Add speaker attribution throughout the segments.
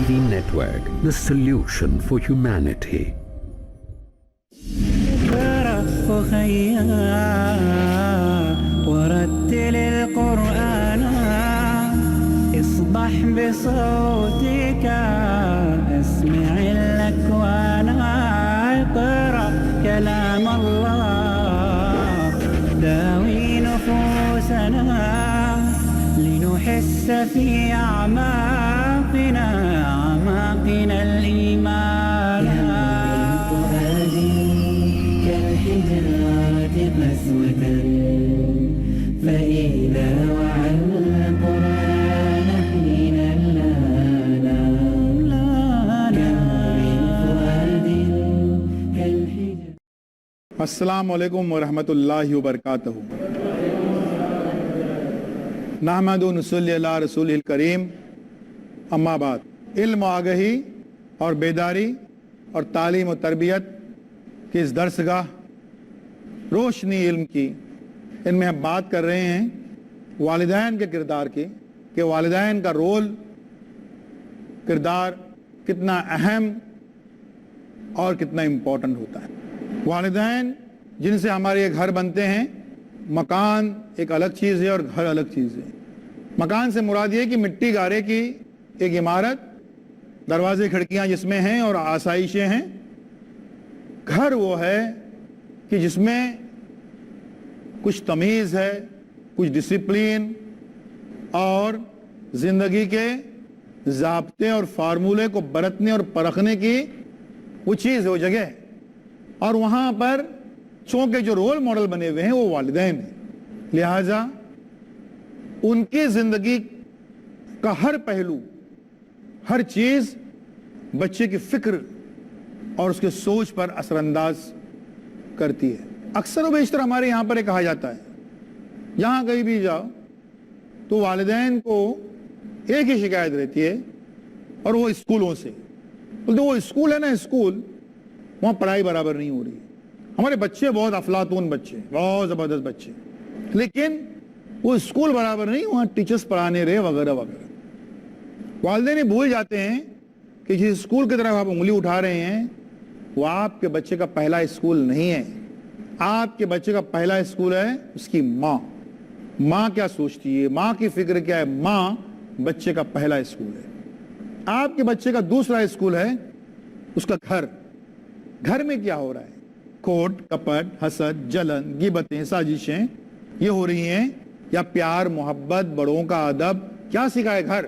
Speaker 1: Network, the solution for humanity.
Speaker 2: ورتل القرآن اصبح بصوتك اسمع الأكوان اقرأ كلام الله داوي نفوسنا لنحس في أعماقنا الإيمان كالحجارة قسوة فإذا وعى القرآن حين لا بالفؤاد كالحجارة.
Speaker 3: السلام علیکم ورحمۃ اللہ وبرکاتہ. نحمد و نصلی علی رسول الکریم. اما بعد، علم و آگہی اور بیداری اور تعلیم و تربیت کی اس درسگاہ روشنی علم کی، ان میں ہم بات کر رہے ہیں والدین کے کردار کی، کہ والدین کا رول، کردار کتنا اہم اور کتنا امپورٹنٹ ہوتا ہے. والدین جن سے ہمارے گھر بنتے ہیں، مکان ایک الگ چیز ہے اور گھر الگ چیز ہے. مکان سے مراد یہ کہ مٹی گارے کی ایک عمارت، دروازے کھڑکیاں جس میں ہیں اور آسائشیں ہیں. گھر وہ ہے کہ جس میں کچھ تمیز ہے، کچھ ڈسپلین اور زندگی کے ضابطے اور فارمولے کو برتنے اور پرکھنے کی وہ چیز ہے، وہ جگہ ہے. اور وہاں پر چونکہ جو رول ماڈل بنے ہوئے ہیں وہ والدین ہیں، لہٰذا ان کی زندگی کا ہر پہلو، ہر چیز بچے کی فکر اور اس کے سوچ پر اثر انداز کرتی ہے. اکثر و بیشتر ہمارے یہاں پر یہ کہا جاتا ہے، جہاں کہیں بھی جاؤ تو والدین کو ایک ہی شکایت رہتی ہے، اور وہ اسکولوں سے. بولتے وہ اسکول ہے نا، اسکول وہاں پڑھائی برابر نہیں ہو رہی. ہمارے بچے بہت افلاطون بچے، بہت زبردست بچے، لیکن وہ اسکول برابر نہیں، وہاں ٹیچرز پڑھانے رہے وغیرہ وغیرہ. والدین بھول جاتے ہیں کہ جس اسکول کی طرف آپ انگلی اٹھا رہے ہیں وہ آپ کے بچے کا پہلا اسکول نہیں ہے. آپ کے بچے کا پہلا اسکول ہے اس کی ماں. ماں کیا سوچتی ہے، ماں کی فکر کیا ہے، ماں بچے کا پہلا اسکول ہے. آپ کے بچے کا دوسرا اسکول ہے اس کا گھر. گھر میں کیا ہو رہا ہے، کھوٹ کپٹ، حسد، جلن، غیبتیں، سازشیں یہ ہو رہی ہیں، یا پیار محبت، بڑوں کا ادب، کیا سکھائے گھر.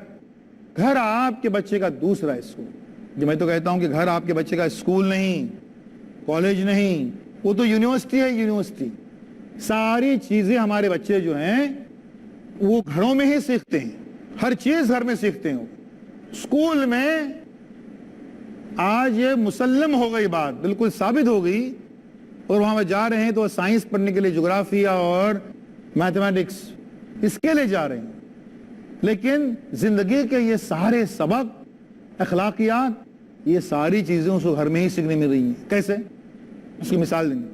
Speaker 3: گھر آپ کے بچے کا دوسرا اسکول. جو میں تو کہتا ہوں کہ گھر آپ کے بچے کا اسکول نہیں، کالج نہیں، وہ تو یونیورسٹی ہے. یونیورسٹی ساری چیزیں ہمارے بچے جو ہیں وہ گھروں میں ہی سیکھتے ہیں، ہر چیز گھر میں سیکھتے ہیں. اسکول میں آج یہ مسلم ہو گئی بات، بالکل ثابت ہو گئی، اور وہاں پہ جا رہے ہیں تو سائنس پڑھنے کے لیے، جغرافیہ اور میتھمیٹکس اس کے لیے جا رہے ہیں. لیکن زندگی کے یہ سارے سبق، اخلاقیات، یہ ساری چیزیں اس کو گھر میں ہی سیکھنے مل رہی ہیں. کیسے؟ اس کی مثال دیں گے.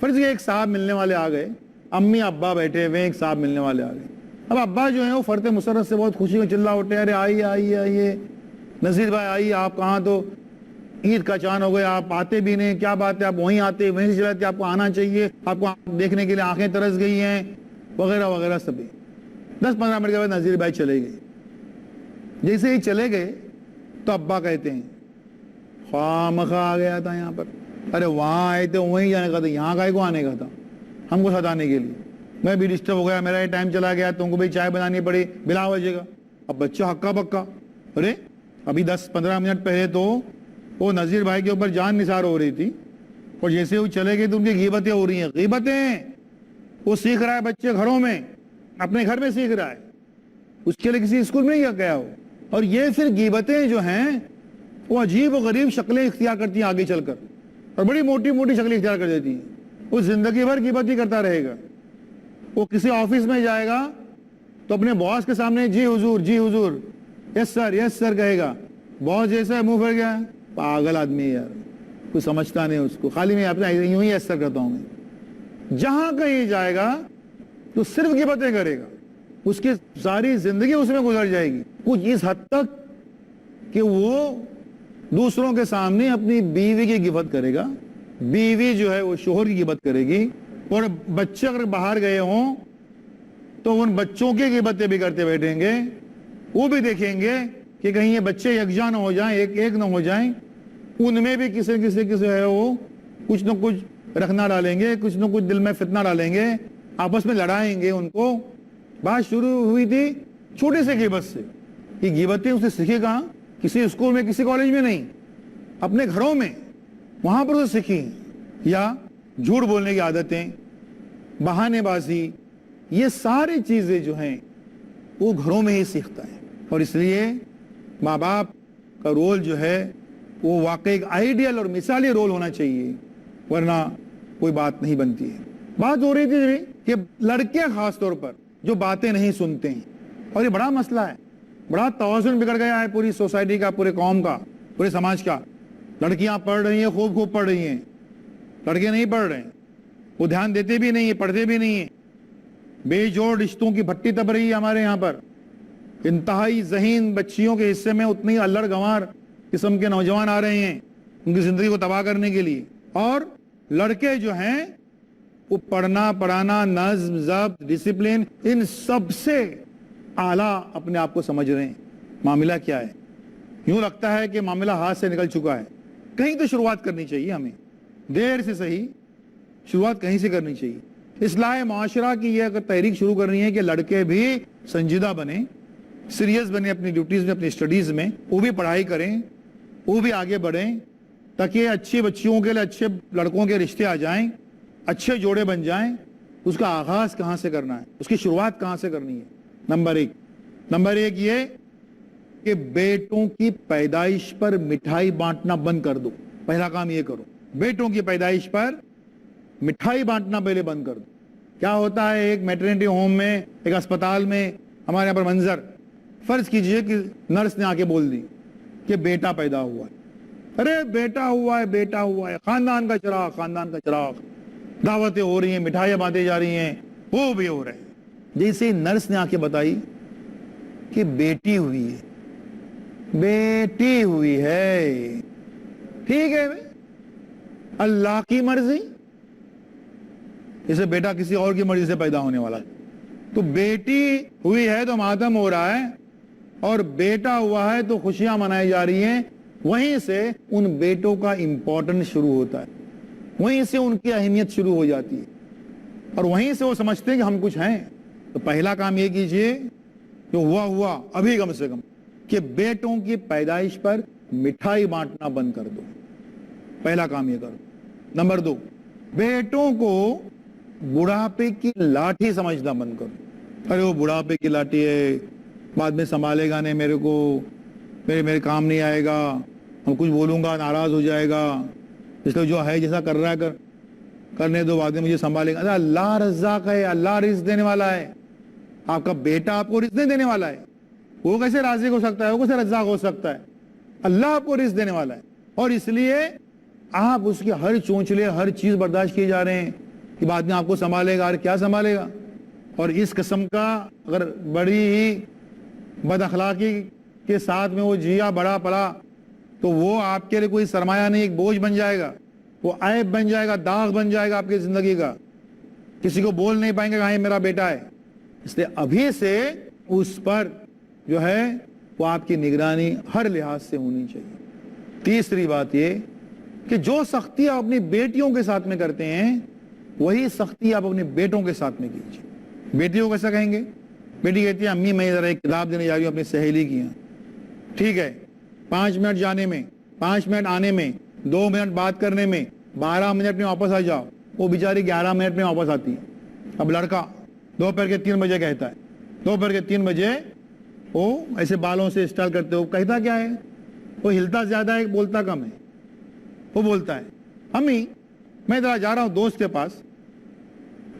Speaker 3: فرض یہ ایک صاحب ملنے والے آ گئے، امی ابا بیٹھے ہوئے، ایک صاحب ملنے والے آ گئے. اب ابا جو ہیں وہ فرد مسرت سے بہت خوشی میں چلا اٹھے، ارے آئیے آئیے آئیے نذیر بھائی آئیے، آپ کہاں، تو عید کا چاند ہو گیا، آپ آتے بھی نہیں، کیا بات ہے، آپ وہیں آتے، وہیں سے چلاتے، آپ کو آنا چاہیے، آپ کو دیکھنے کے لیے آنکھیں ترس گئی ہیں وغیرہ وغیرہ. سبھی 10-15 منٹ کے بعد نذیر بھائی چلے گئے. جیسے ہی چلے گئے تو ابا کہتے ہیں خواہ آ گیا تھا یہاں پر، ارے وہاں آئے تھے وہیں جانے کا تھا، یہاں کائے کو آنے کا تھا، ہم کو ستانے کے لیے. میں بھی ڈسٹرب ہو گیا، میرا یہ ٹائم چلا گیا، تم کو بھی چائے بنانی پڑی بلا وجہ کا. اب بچہ ہکا بکا، ارے ابھی 10-15 منٹ پہلے تو وہ نذیر بھائی کے اوپر جان نثار ہو رہی تھی، اور جیسے وہ چلے گئے تو ان کی غیبتیں ہو رہی ہیں. غیبتیں وہ سیکھ رہا ہے بچے گھروں میں، اپنے گھر میں سیکھ رہا ہے، اس کے لیے کسی اسکول میں نہیں گیا ہو. اور یہ پھر غیبتیں جو ہیں وہ عجیب و غریب شکلیں اختیار کرتی ہیں آگے چل کر، اور بڑی موٹی موٹی شکلیں اختیار کر دیتی ہیں. وہ زندگی بھر غیبت ہی کرتا رہے گا. وہ کسی آفس میں جائے گا تو اپنے باس کے سامنے جی حضور جی حضور، یس سر کہے گا. باس جیسا ہے منہ پھر گیا، پاگل آدمی یار، کوئی سمجھتا نہیں اس کو، خالی میں اپنا یوں ہی یس سر کرتا ہوں. میں جہاں کہیں جائے گا تو صرف غیبتیں کرے گا، اس کی ساری زندگی اس میں گزر جائے گی. کچھ اس حد تک کہ وہ دوسروں کے سامنے اپنی بیوی کی غیبت کرے گا, بیوی جو ہے وہ شوہر کی غیبت کرے گی, اور بچے اگر باہر گئے ہوں تو ان بچوں کی غیبتیں بھی کرتے بیٹھیں گے. وہ بھی دیکھیں گے کہ کہیں یہ بچے یکجا نہ ہو جائیں, ایک نہ ہو جائیں, ان میں بھی کسی ہے وہ کچھ نہ کچھ رکھنا ڈالیں گے, کچھ نہ کچھ دل میں فتنہ ڈالیں گے, آپس میں لڑائیں گے ان کو. بات شروع ہوئی تھی چھوٹے سے غیبت سے. یہ غیبتیں اسے سیکھی کہاں؟ کسی اسکول میں, کسی کالج میں نہیں, اپنے گھروں میں, وہاں پر اسے سیکھی. یا جھوٹ بولنے کی عادتیں, بہانے بازی, یہ ساری چیزیں جو ہیں وہ گھروں میں ہی سیکھتا ہے. اور اس لیے ماں باپ کا رول جو ہے وہ واقعی ایک آئیڈیل اور مثالی رول ہونا چاہیے, ورنہ کوئی بات نہیں بنتی ہے. بات ہو رہی تھی کہ لڑکے خاص طور پر جو باتیں نہیں سنتے ہیں, اور یہ بڑا مسئلہ ہے, بڑا توازن بگڑ گیا ہے پوری سوسائٹی کا, پورے قوم کا, پورے سماج کا. لڑکیاں پڑھ رہی ہیں, خوب پڑھ رہی ہیں, لڑکے نہیں پڑھ رہے ہیں, وہ دھیان دیتے بھی نہیں ہیں, پڑھتے بھی نہیں ہیں. بے جوڑ رشتوں کی بھٹی تپ رہی ہے ہمارے یہاں پر. انتہائی ذہین بچیوں کے حصے میں اتنی الڑ گنوار قسم کے نوجوان آ رہے ہیں ان کی زندگی کو تباہ کرنے کے لیے. اور لڑکے جو ہیں وہ پڑھنا پڑھانا, نظم ضبط, ڈسپلن, ان سب سے اعلیٰ اپنے آپ کو سمجھ رہے ہیں. معاملہ کیا ہے؟ یوں لگتا ہے کہ معاملہ ہاتھ سے نکل چکا ہے. کہیں تو شروعات کرنی چاہیے ہمیں, دیر سے صحیح, شروعات کہیں سے کرنی چاہیے. اصلاح معاشرہ کی یہ اگر تحریک شروع کرنی ہے کہ لڑکے بھی سنجیدہ بنیں, سیریس بنیں اپنی ڈیوٹیز میں, اپنی اسٹڈیز میں, وہ بھی پڑھائی کریں, وہ بھی آگے بڑھیں, تاکہ اچھی بچیوں کے لیے اچھے لڑکوں کے رشتے آ جائیں, اچھے جوڑے بن جائیں. اس کا آغاز کہاں سے کرنا ہے, اس کی شروعات کہاں سے کرنی ہے؟ نمبر ایک یہ کہ بیٹوں کی پیدائش پر مٹھائی بانٹنا بند کر دو. پہلا کام یہ کرو, بیٹوں کی پیدائش پر مٹھائی بانٹنا پہلے بند کر دو. کیا ہوتا ہے ایک میٹرنٹی ہوم میں, ایک اسپتال میں ہمارے یہاں پر منظر, فرض کیجئے کہ نرس نے آ کے بول دی کہ بیٹا پیدا ہوا ہے. ارے بیٹا ہوا ہے, خاندان کا چراغ, دعوتیں ہو رہی ہیں, مٹھائیاں بانٹی جا رہی ہیں, وہ بھی ہو رہے ہیں. جیسے نرس نے آ کے بتائی کہ بیٹی ہوئی ہے, ٹھیک ہے, اللہ کی مرضی, اسے بیٹا کسی اور کی مرضی سے پیدا ہونے والا. تو بیٹی ہوئی ہے تو ماتم ہو رہا ہے, اور بیٹا ہوا ہے تو خوشیاں منائی جا رہی ہیں. وہیں سے ان بیٹوں کا امپورٹنس شروع ہوتا ہے, وہیں سے ان کی اہمیت شروع ہو جاتی ہے, اور وہیں سے وہ سمجھتے ہیں کہ ہم کچھ ہیں. تو پہلا کام یہ کیجئے جو ہوا ابھی کم سے کم, کہ بیٹوں کی پیدائش پر مٹھائی بانٹنا بند کر دو. پہلا کام یہ کرو. نمبر 2, بیٹوں کو بڑھاپے کی لاٹھی سمجھنا بند کرو. ارے وہ بڑھاپے کی لاٹھی ہے, بعد میں سنبھالے گا نہیں میرے کو, میرے کام نہیں آئے گا, ہم کچھ بولوں گا ناراض ہو جائے گا, اس لیے جو ہے جیسا کر رہا ہے کرنے دو, بعد میں مجھے سنبھالے گا. اللہ رزاق ہے, اللہ رزق دینے والا ہے. آپ کا بیٹا آپ کو رزق نہیں دینے والا ہے. وہ کیسے رازق ہو سکتا ہے, وہ کیسے رزاق ہو سکتا ہے؟ اللہ آپ کو رزق دینے والا ہے. اور اس لیے آپ اس کی ہر چونچلے, ہر چیز برداشت کیے جا رہے ہیں کہ بعد میں آپ کو سنبھالے گا. اور کیا سنبھالے گا؟ اور اس قسم کا اگر بڑی ہی بد اخلاقی کے ساتھ میں وہ جیا بڑا پڑا تو وہ آپ کے لیے کوئی سرمایہ نہیں, ایک بوجھ بن جائے گا, وہ عیب بن جائے گا, داغ بن جائے گا آپ کی زندگی کا. کسی کو بول نہیں پائیں گے کہ ہاں یہ میرا بیٹا ہے. اس لیے ابھی سے اس پر جو ہے وہ آپ کی نگرانی ہر لحاظ سے ہونی چاہیے. تیسری بات یہ کہ جو سختی آپ اپنی بیٹیوں کے ساتھ میں کرتے ہیں وہی سختی آپ اپنے بیٹوں کے ساتھ میں کیجیے. بیٹیوں کو کیسا کہیں گے؟ بیٹی کہتی ہے امی میں ذرا ایک کتاب دینے جا رہی ہوں اپنی سہیلی کی. ٹھیک ہے, 5 منٹ جانے میں, 5 منٹ آنے میں, 2 منٹ بات کرنے میں, 12 منٹ میں واپس آ جاؤ. وہ بیچاری 11 منٹ میں واپس آتی ہے. اب لڑکا دوپہر کے 3 بجے کہتا ہے, دوپہر کے 3 بجے وہ ایسے بالوں سے اسٹائل کرتے ہو, کہتا کیا ہے؟ وہ ہلتا زیادہ ہے, بولتا کم ہے. وہ بولتا ہے امی میں ذرا جا رہا ہوں دوست کے پاس,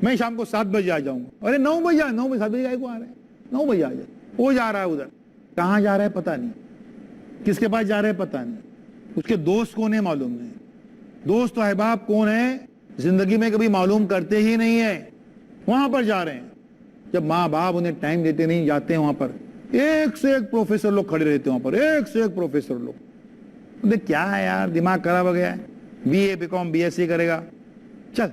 Speaker 3: میں شام کو 7 بجے آ جاؤں گا. ارے 9 بجے 7 بجے کو آ رہے ہیں, 9 بجے آ جائے. وہ جا رہا ہے ادھر, کہاں جا رہا ہے پتہ نہیں, کس کے پاس جا رہے پتہ نہیں, اس کے دوست کون ہے معلوم نہیں. دوست و احباب کون ہے زندگی میں کبھی معلوم کرتے ہی نہیں ہے, وہاں پر جا رہے ہیں. جب ماں باپ انہیں ٹائم دیتے نہیں, جاتے ہیں وہاں پر ایک سے ایک پروفیسر لوگ کھڑے رہتے ہیں وہاں پر, ایک سے ایک پروفیسر لوگ. دیکھ کیا ہے یار, دماغ خراب ہو گیا ہے, B A B com B S C کرے گا, چل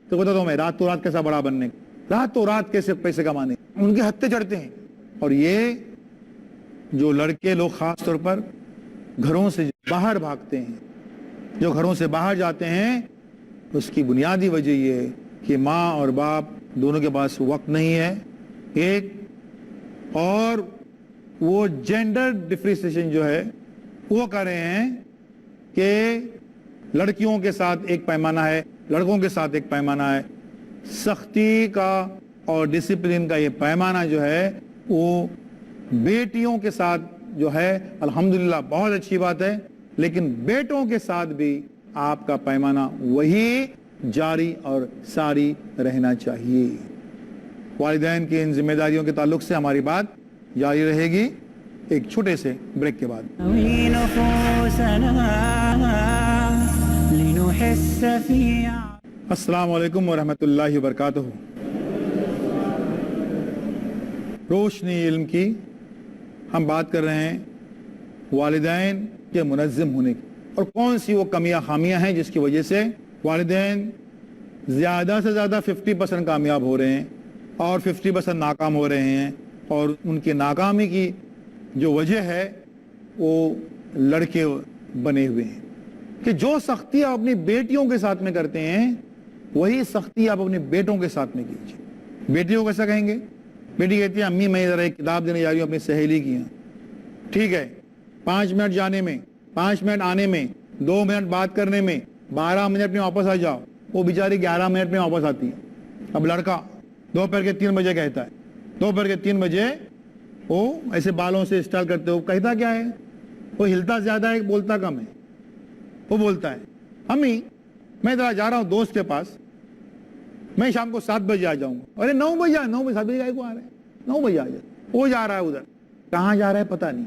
Speaker 3: تو بتا دو میں رات تو رات کیسا بڑا بننے, رات تو رات کیسے پیسے کمانے, ان کے ہتھے چڑھتے ہیں. اور یہ جو لڑکے لوگ خاص طور پر گھروں سے باہر بھاگتے ہیں, جو گھروں سے باہر جاتے ہیں, اس کی بنیادی وجہ یہ ہے کہ ماں اور باپ دونوں کے پاس وقت نہیں ہے ایک, اور وہ جینڈر ڈفرینسیشن جو ہے وہ کر رہے ہیں کہ لڑکیوں کے ساتھ ایک پیمانہ ہے, لڑکوں کے ساتھ ایک پیمانہ ہے. سختی کا اور ڈسپلن کا یہ پیمانہ جو ہے وہ بیٹیوں کے ساتھ جو ہے الحمدللہ بہت اچھی بات ہے, لیکن بیٹوں کے ساتھ بھی آپ کا پیمانہ وہی جاری اور ساری رہنا چاہیے. والدین کی ان ذمہ داریوں کے تعلق سے ہماری بات جاری رہے گی ایک چھوٹے سے بریک کے بعد.
Speaker 2: نوي نفوسنا لنحس في
Speaker 3: السلام علیکم ورحمۃ اللہ وبرکاتہ. روشنی علم کی ہم بات کر رہے ہیں والدین کے منظم ہونے کی, اور کون سی وہ کمیاں خامیاں ہیں جس کی وجہ سے والدین زیادہ سے زیادہ 50% کامیاب ہو رہے ہیں اور 50% ناکام ہو رہے ہیں. اور ان کی ناکامی کی جو وجہ ہے وہ لڑکے بنے ہوئے ہیں کہ جو سختی آپ اپنی بیٹیوں کے ساتھ میں کرتے ہیں وہی سختی آپ اپنے بیٹوں کے ساتھ میں کیجیے. بیٹی کو کیسا کہیں گے؟ بیٹی کہتی ہے امی میں ذرا ایک کتاب دینے جا رہی ہوں اپنی سہیلی کی. ٹھیک ہے, 5 منٹ جانے میں, 5 منٹ آنے میں, 2 منٹ بات کرنے میں, 12 منٹ میں واپس آ جاؤ. وہ بیچاری 11 منٹ میں واپس آتی ہے. اب لڑکا دوپہر کے 3 بجے کہتا ہے, دوپہر کے 3 بجے وہ ایسے بالوں سے اسٹائل کرتے ہو, کہتا کیا ہے, وہ ہلتا زیادہ ہے بولتا کم ہے. وہ بولتا ہے امی میں ذرا جا رہا ہوں دوست کے پاس, میں شام کو 7 بجے آ جاؤں گا. ارے 9 بجے 9 بجے 7 بجے کو آ رہے ہیں, 9 بجے آ جائے. وہ جا رہا ہے ادھر, کہاں جا رہا ہے پتہ نہیں,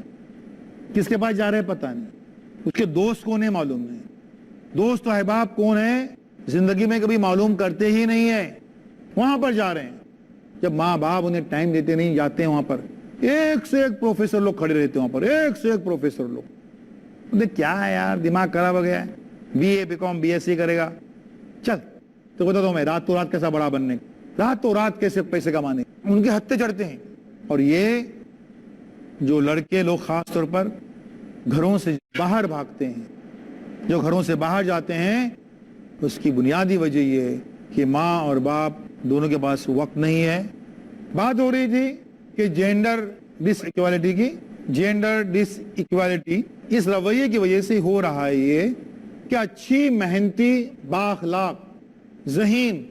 Speaker 3: کس کے پاس جا رہا ہے پتہ نہیں, اس کے دوست کون ہے معلوم نہیں. دوست و احباب کون ہے زندگی میں کبھی معلوم کرتے ہی نہیں ہے, وہاں پر جا رہے ہیں. جب ماں باپ انہیں ٹائم دیتے نہیں, جاتے ہیں وہاں پر ایک سے ایک پروفیسر لوگ کھڑے رہتے ہیں وہاں پر, ایک سے ایک پروفیسر لوگ. دیکھ کیا ہے یار, دماغ خراب ہو گیا ہے, B A B com B S C کرے گا, چل تو بتا دو میں رات تو رات کیسا بڑا بننے, رات تو رات کیسے پیسے کمانے, ان کے ہتھے چڑھتے ہیں. اور یہ جو لڑکے لوگ خاص طور پر گھروں سے باہر بھاگتے ہیں, جو گھروں سے باہر جاتے ہیں, اس کی بنیادی وجہ یہ ہے کہ ماں اور باپ دونوں کے پاس وقت نہیں ہے. بات ہو رہی تھی کہ جینڈر ڈس ایکوالٹی کی, جینڈر ڈس ایکوالٹی اس رویے کی وجہ سے ہو رہا ہے یہ کہ اچھی محنتی بااخلاق ذہین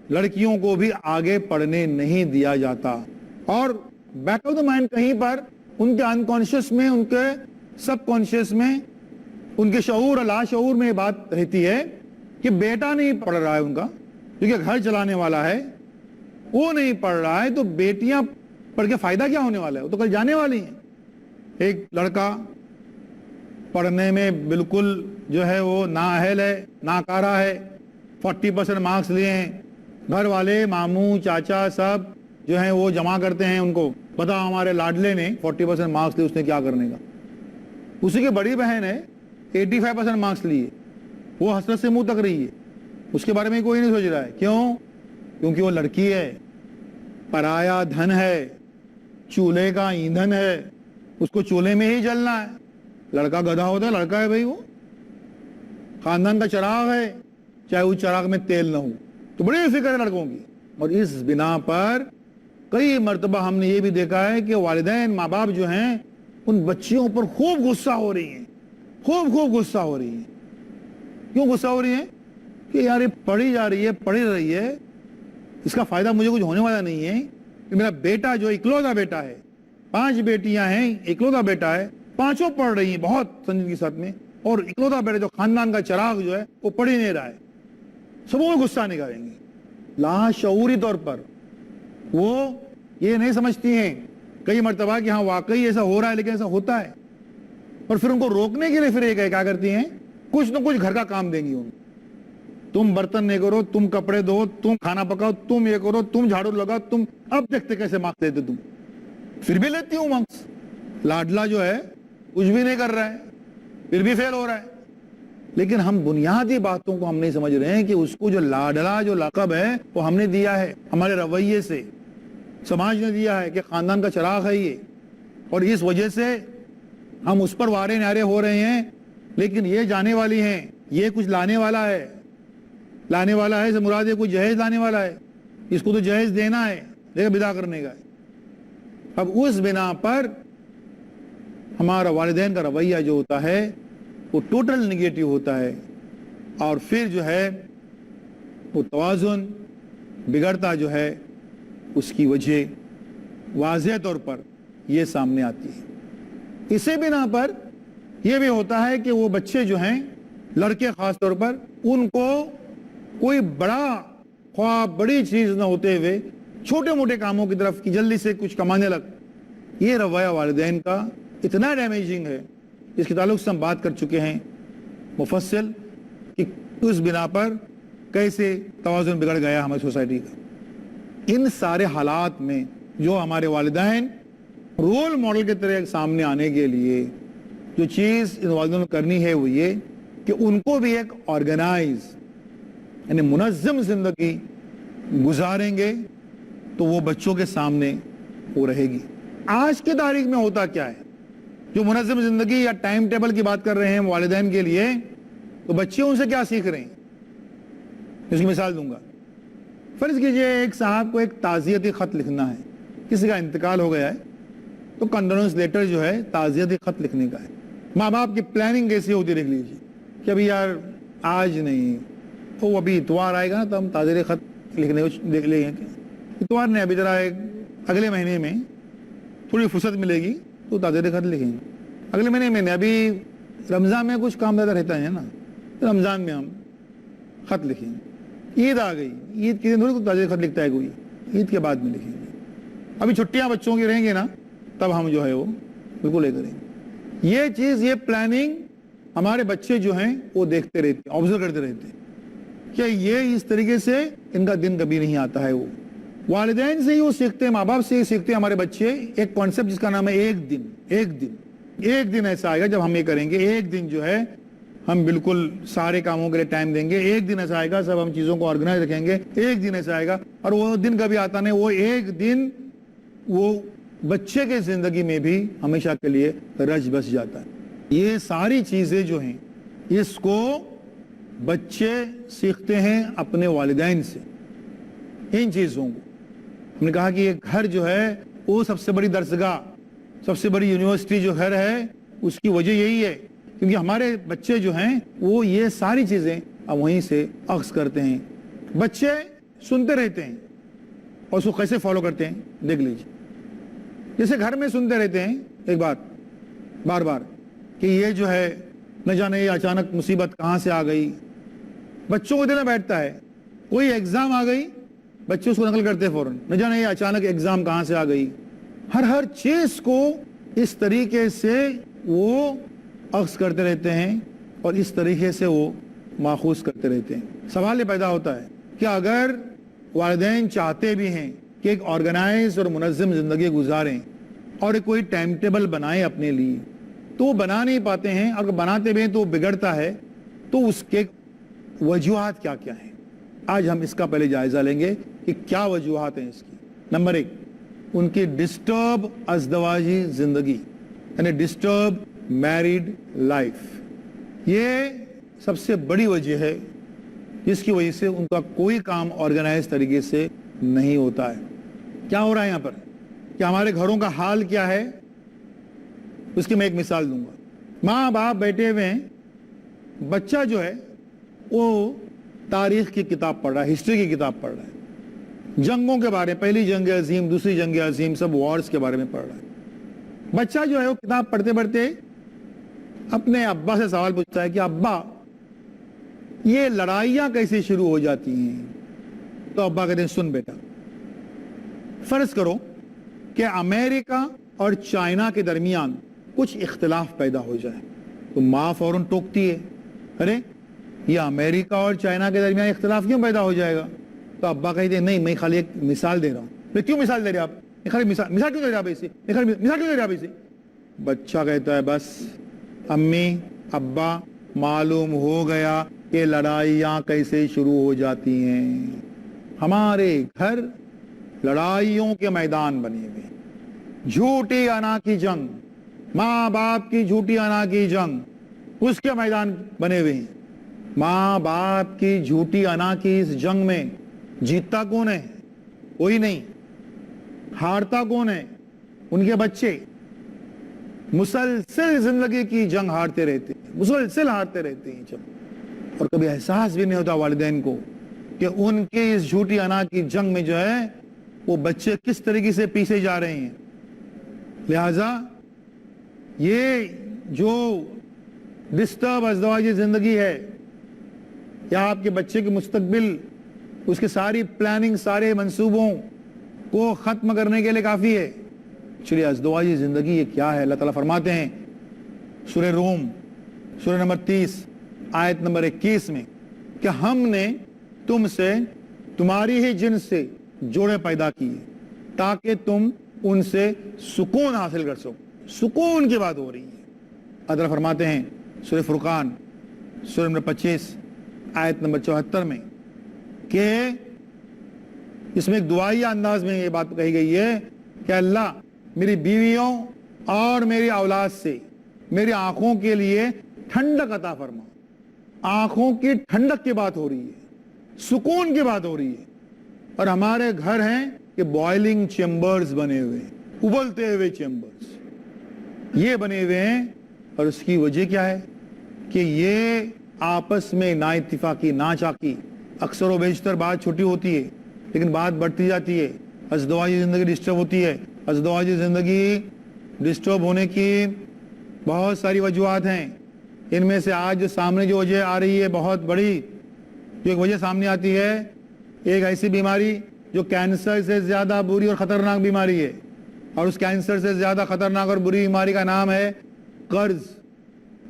Speaker 3: لڑکیوں کو بھی آگے پڑھنے نہیں دیا جاتا, اور بیک آف دا مائنڈ کہیں پر ان کے انکانشیس میں, ان کے سب کانشیس میں, ان کے شعور اور لاشعور میں یہ بات رہتی ہے کہ بیٹا نہیں پڑھ رہا ہے ان کا, کیونکہ گھر چلانے والا ہے, وہ نہیں پڑھ رہا ہے, تو بیٹیاں پڑھ کے فائدہ کیا ہونے والا ہے, وہ تو کل جانے والی ہیں. ایک لڑکا پڑھنے میں بالکل جو ہے وہ نااہل ہے, ناکارہ ہے, 40% مارکس لیے ہیں, گھر والے ماموں چاچا سب جو ہیں وہ جمع کرتے ہیں ان کو, پتا ہمارے لاڈلے نے 40% مارکس لیے, اس نے کیا کرنے کا. اسی کی بڑی بہن ہے 85% مارکس لیے, وہ حسرت سے منہ تک رہی ہے, اس کے بارے میں کوئی نہیں سوچ رہا ہے. کیوں؟ کیونکہ وہ لڑکی ہے, پرایا دھن ہے, چولہے کا ایندھن ہے, اس کو چولہے میں ہی جلنا ہے. لڑکا گدھا ہوتا ہے, لڑکا ہے بھائی, وہ خاندان کا چراغ ہے, چاہے اس چراغ میں تیل نہ ہو. تو بڑی فکر ہے لڑکوں کی, اور اس بنا پر کئی مرتبہ ہم نے یہ بھی دیکھا ہے کہ والدین ماں باپ جو ہیں ان بچیوں پر خوب غصہ ہو رہی ہیں, خوب غصہ ہو رہی ہیں. کیوں غصہ ہو رہی ہیں؟ کہ یار یہ پڑھی جا رہی ہے, پڑھی رہی ہے, اس کا فائدہ مجھے کچھ ہونے والا نہیں ہے. کہ میرا بیٹا جو اکلوتا بیٹا ہے, 5 بیٹیاں ہیں, اکلوتا بیٹا ہے, 5 پڑھ رہی ہیں بہت سنجیدگی کے ساتھ میں, اور اکلوتا بیٹا جو خاندان کا چراغ جو ہے وہ پڑھ ہی نہیں رہا ہے. سب وہ غصہ نکالیں گے لاشعوری طور پر. وہ یہ نہیں سمجھتی ہیں کئی مرتبہ کہ ہاں واقعی ایسا ہو رہا ہے, لیکن ایسا ہوتا ہے. اور پھر ان کو روکنے کے لیے پھر ایک کیا کرتی ہیں, کچھ نہ کچھ گھر کا کام دیں گی ان. تم برتن نہیں کرو, تم کپڑے دو, تم کھانا پکاؤ, تم یہ کرو, تم جھاڑو لگاؤ, تم اب دیکھتے کیسے مارکس دیتے تم. پھر بھی لیتی ہوں مارکس. لاڈلا جو ہے کچھ بھی نہیں کر رہا ہے, پھر بھی فیل ہو رہا ہے. لیکن ہم بنیادی باتوں کو ہم نہیں سمجھ رہے ہیں کہ اس کو جو لاڈلا جو لقب ہے وہ ہم نے دیا ہے ہمارے رویے سے, سماج نے دیا ہے کہ خاندان کا چراغ ہے یہ, اور اس وجہ سے ہم اس پر وارے نعرے ہو رہے ہیں. لیکن یہ جانے والی ہیں, یہ کچھ لانے والا ہے. لانے والا ہے سے مراد ہے کوئی جہیز لانے والا ہے, اس کو تو جہیز دینا ہے, لیکن بدا کرنے کا ہے. اب اس بنا پر ہمارا والدین کا رویہ جو ہوتا ہے وہ ٹوٹل نگیٹو ہوتا ہے, اور پھر جو ہے وہ توازن بگڑتا جو ہے اس کی وجہ واضح طور پر یہ سامنے آتی ہے. اسی بنا پر یہ بھی ہوتا ہے کہ وہ بچے جو ہیں, لڑکے خاص طور پر, ان کو کوئی بڑا خواب بڑی چیز نہ ہوتے ہوئے چھوٹے موٹے کاموں کی طرف کی جلدی سے کچھ کمانے لگ. یہ رویہ والدین کا اتنا ڈیمیجنگ ہے, اس کے تعلق سے ہم بات کر چکے ہیں مفصل, کہ اس بنا پر کیسے توازن بگڑ گیا ہماری سوسائٹی کا. ان سارے حالات میں جو ہمارے والدین رول ماڈل کے طرح سامنے آنے کے لیے جو چیز ان والدین کو کرنی ہے وہ یہ کہ ان کو بھی ایک آرگنائز یعنی منظم زندگی گزاریں گے تو وہ بچوں کے سامنے وہ رہے گی. آج کی تاریخ میں ہوتا کیا ہے, جو منظم زندگی یا ٹائم ٹیبل کی بات کر رہے ہیں والدین کے لیے, تو بچے ان سے کیا سیکھ رہے ہیں. اس کی مثال دوں گا. فرض کیجئے ایک صاحب کو ایک تعزیتی خط لکھنا ہے, کسی کا انتقال ہو گیا ہے, تو کنڈولنس لیٹر جو ہے تعزیتی خط لکھنے کا ہے. ماں باپ کی پلاننگ کیسی ہوتی دیکھ لیجیے کہ ابھی یار آج نہیں, تو ابھی اتوار آئے گا نا تو ہم تعزیتی خط لکھنے کو دیکھ لیں گے. اتوار نے ابھی ذرا اگلے مہینے میں تھوڑی فرصت ملے گی تو تعزیتی خط لکھیں گے. اگلے مہینے میں ابھی رمضان میں کچھ کام زیادہ رہتا ہے نا, رمضان میں ہم خط لکھیں گے. عید آ گئی, عید کے دن تھوڑی تعزیتی خط لکھتا ہے کوئی, عید کے بعد میں لکھیں گے. ابھی چھٹیاں بچوں کی رہیں گے نا, تب ہم جو ہے وہ بالکل لے کریں گے. یہ چیز, یہ پلاننگ ہمارے بچے جو ہیں وہ دیکھتے رہتے ہیں, آبزرو کرتے رہتے ہیں کہ یہ اس طریقے سے ان کا دن کبھی نہیں آتا ہے. وہ والدین سے ہی وہ سیکھتے ہیں, ماں باپ سے ہی سیکھتے ہیں ہمارے بچے ایک کانسیپٹ جس کا نام ہے ایک دن. ایک دن ایسا آئے گا جب ہم یہ کریں گے, ایک دن جو ہے ہم بالکل سارے کاموں کے لیے ٹائم دیں گے. ایک دن ایسا آئے گا سب ہم چیزوں کو آرگنائز رکھیں گے. ایک دن ایسا آئے گا, اور وہ دن کبھی آتا نہیں. وہ ایک دن وہ بچے کے زندگی میں بھی ہمیشہ کے لیے رچ بس جاتا ہے. یہ ساری چیزیں جو ہیں اس کو بچے سیکھتے ہیں اپنے والدین سے. ان چیزوں کو ہم نے کہا کہ یہ گھر جو ہے وہ سب سے بڑی درسگاہ, سب سے بڑی یونیورسٹی جو گھر ہے, اس کی وجہ یہی ہے کیونکہ ہمارے بچے جو ہیں وہ یہ ساری چیزیں اب وہیں سے اخذ کرتے ہیں. بچے سنتے رہتے ہیں اور اس کو کیسے فالو کرتے ہیں دیکھ لیجیے. جیسے گھر میں سنتے رہتے ہیں ایک بات بار بار کہ یہ جو ہے نہ جانے یہ اچانک مصیبت کہاں سے آ گئی. بچوں کو دینا بیٹھتا ہے, کوئی ایگزام آ گئی, بچے اس کو نقل کرتے ہیں فوراً, نہ جانے یہ اچانک ایگزام کہاں سے آ گئی. ہر چیز کو اس طریقے سے وہ اخذ کرتے رہتے ہیں اور اس طریقے سے وہ ماخوذ کرتے رہتے ہیں. سوال یہ پیدا ہوتا ہے کہ اگر والدین چاہتے بھی ہیں کہ ایک آرگنائز اور منظم زندگی گزاریں اور کوئی ٹائم ٹیبل بنائیں اپنے لیے, تو وہ بنا نہیں پاتے ہیں, اور بناتے بھی ہیں تو وہ بگڑتا ہے. تو اس کے وجوہات کیا کیا ہیں, آج ہم اس کا پہلے جائزہ لیں گے کہ کیا وجوہات ہیں اس کی. نمبر 1, ان کی ڈسٹرب ازدواجی زندگی یعنی ڈسٹرب میریڈ لائف. یہ سب سے بڑی وجہ ہے جس کی وجہ سے ان کا کوئی کام آرگنائز طریقے سے نہیں ہوتا ہے. کیا ہو رہا ہے یہاں پر کہ ہمارے گھروں کا حال کیا ہے, اس کی میں ایک مثال دوں گا. ماں باپ بیٹھے ہوئے ہیں, بچہ جو ہے وہ تاریخ کی کتاب پڑھ رہا ہے, ہسٹری کی کتاب پڑھ رہا ہے, جنگوں کے بارے, پہلی جنگ عظیم, دوسری جنگ عظیم, سب وارز کے بارے میں پڑھ رہا ہے. بچہ جو ہے وہ کتاب پڑھتے پڑھتے اپنے ابا سے سوال پوچھتا ہے کہ ابا یہ لڑائیاں کیسے شروع ہو جاتی ہیں. تو ابا کہتے ہیں سن بیٹا, فرض کرو کہ امریکہ اور چائنا کے درمیان کچھ اختلاف پیدا ہو جائے. تو ماں فوراً ٹوکتی ہے, ارے یہ امریکہ اور چائنا کے درمیان اختلاف کیوں پیدا ہو جائے گا. تو ابا کہتے ہیں نہیں, میں خالی ایک مثال دے رہا ہوں. کیوں مثال دے رہے آپ, مثال کیوں دے رہا بھائی سے, مثال کیوں دے رہا بھائی سے. بچہ کہتا ہے بس امی ابا معلوم ہو گیا کہ لڑائیاں کیسے شروع ہو جاتی ہیں. ہمارے گھر لڑائیوں کے میدان بنے ہوئے, جھوٹی انا کی جنگ, ماں باپ کی جھوٹی انا کی جنگ, اس کے میدان بنے ہوئے ہیں. ماں باپ کی جھوٹی انا کی اس جنگ میں جیتتا کون ہے؟ کوئی نہیں. ہارتا کون ہے؟ ان کے بچے. مسلسل زندگی کی جنگ ہارتے رہتے ہیں, مسلسل ہارتے رہتے ہیں جب, اور کبھی احساس بھی نہیں ہوتا والدین کو کہ ان کے اس جھوٹی انا کی جنگ میں جو ہے وہ بچے کس طریقے سے پیچھے جا رہے ہیں. لہذا یہ جو ڈسٹرب ازدواجی زندگی ہے, یا آپ کے بچے کے مستقبل, اس کے ساری پلاننگ, سارے منصوبوں کو ختم کرنے کے لیے کافی ہے. چلیے ازدواجی زندگی یہ کیا ہے؟ اللہ تعالیٰ فرماتے ہیں سورہ روم سورہ نمبر 30 آیت نمبر 21 میں کہ ہم نے تم سے تمہاری ہی جنس سے جوڑے پیدا کیے تاکہ تم ان سے سکون حاصل کر سکو. سکون کی بات ہو رہی ہے. اللہ تعالیٰ فرماتے ہیں سورہ فرقان سورہ نمبر 25 آیت نمبر 74 میں کہ اس میں ایک دعائیہ انداز میں یہ بات کہی گئی ہے کہ اللہ میری بیویوں اور میری اولاد سے میری آنکھوں کے لیے ٹھنڈک عطا فرما. آنکھوں کی ٹھنڈک کی بات ہو رہی ہے, سکون کی بات ہو رہی ہے. اور ہمارے گھر ہیں کہ بوائلنگ چیمبرز بنے ہوئے ہیں, ابلتے ہوئے چیمبرز یہ بنے ہوئے ہیں. اور اس کی وجہ کیا ہے کہ یہ آپس میں نا اتفاقی, نا چاکی, اکثر و بیشتر بات چھوٹی ہوتی ہے لیکن بات بڑھتی جاتی ہے. ازدواجی زندگی ڈسٹرب ہوتی ہے. ازدواجی زندگی ڈسٹرب ہونے کی بہت ساری وجوہات ہیں. ان میں سے آج جو سامنے جو وجہ آ رہی ہے بہت بڑی, جو ایک وجہ سامنے آتی ہے, ایک ایسی بیماری جو کینسر سے زیادہ بری اور خطرناک بیماری ہے, اور اس کینسر سے زیادہ خطرناک اور بری بیماری کا نام ہے قرض.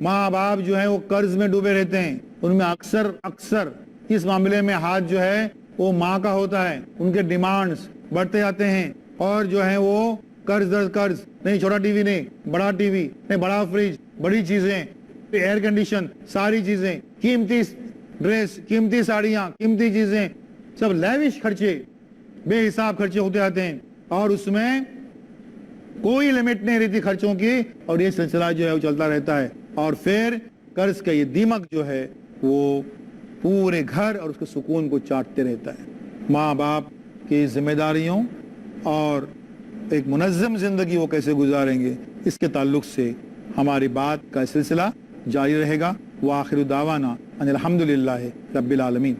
Speaker 3: ماں باپ جو ہیں وہ قرض میں ڈوبے رہتے ہیں. ان میں اکثر اس معاملے میں ہاتھ جو ہے وہ ماں کا ہوتا ہے. ان کے ڈیمانڈز بڑھتے جاتے ہیں اور جو ہے وہ قرض در قرض, نہیں چھوٹا ٹی وی نہیں, بڑا ٹی وی نہیں, بڑا فریج, بڑی چیزیں, ایئر کنڈیشن, ساری چیزیں, قیمتی ڈریس, قیمتی ساڑیاں, قیمتی چیزیں, سب لیوش خرچے, بے حساب خرچے ہوتے آتے ہیں, اور اس میں کوئی لمٹ نہیں رہتی خرچوں کی, اور یہ سلسلہ جو ہے وہ چلتا رہتا ہے. اور پھر قرض کا یہ دیمک جو ہے وہ پورے گھر اور اس کے سکون کو چاٹتے رہتا ہے. ماں باپ کی ذمہ داریوں اور ایک منظم زندگی وہ کیسے گزاریں گے, اس کے تعلق سے ہماری بات کا سلسلہ جاری رہے گا. وآخر دعوانا ان الحمدللہ رب العالمین.